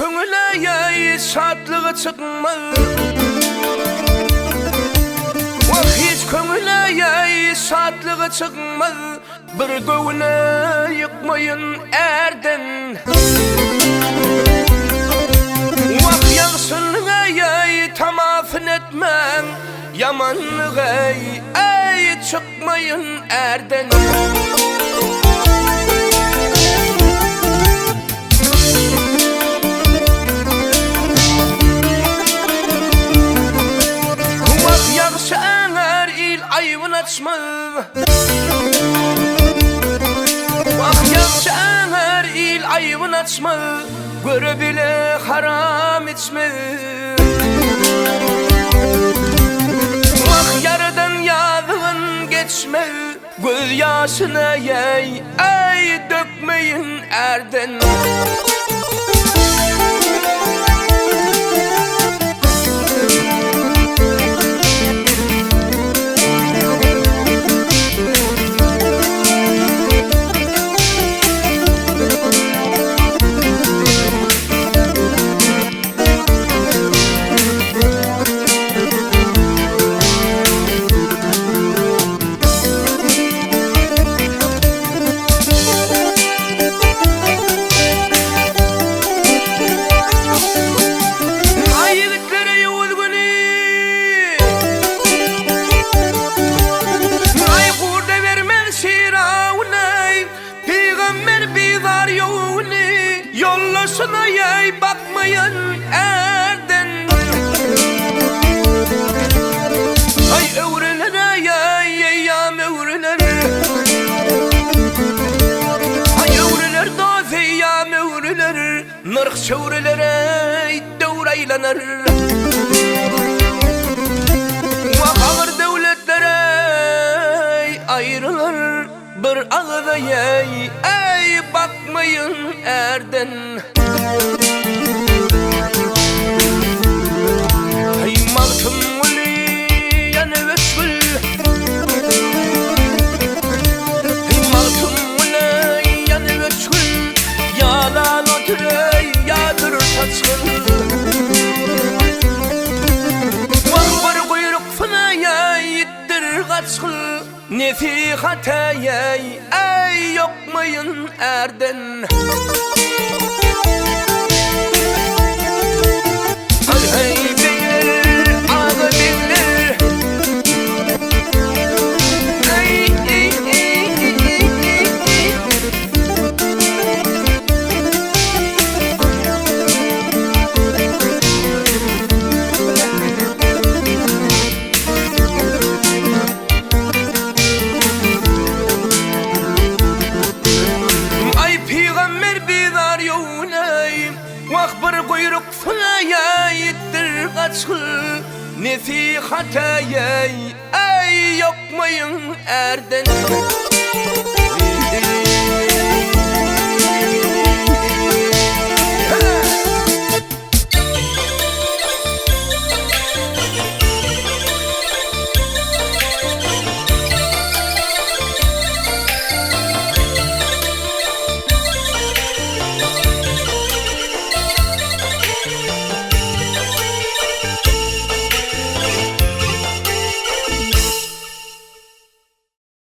köngüle yay şadlığı çıkmaz. Hiç köngüle yay şadlığı çıkmaz. Bir göğüne yıkmayın erden. Vak yansınlığa yay tamafın etmem. Yamanlığa ey çıkmayın erden. Vak yakşı eğer il ayvın açma. Vak yakşı eğer il ayvın açma. Göre bile haram içme. Vak yaradan yağdığın geçme. Göz yaşına yey ey dökmeyin erden. Yollasına yay bakmayın erden. Ay övrelere yay eyyam övrelere. Ay övreler da feyyam övreler. Nırk şövrelere devreylenir. Vakağır devletlere ayrılır. Bir ağda yay ey bakmayın erden. Ay maltım uli yanı vesfül. Ay maltım uli yanı vesfül. Yalan oturey yadır saçkın. Vakbar kuyruk fına yayittir kaçkın. Nefihata yay ey yokmayın erden. Hey beyler, ağa beyler. Ay ey ey ey ey ey. Vakbar kuyruk fına yittir kaçkı. Nefihata yay ey yokmayın erden.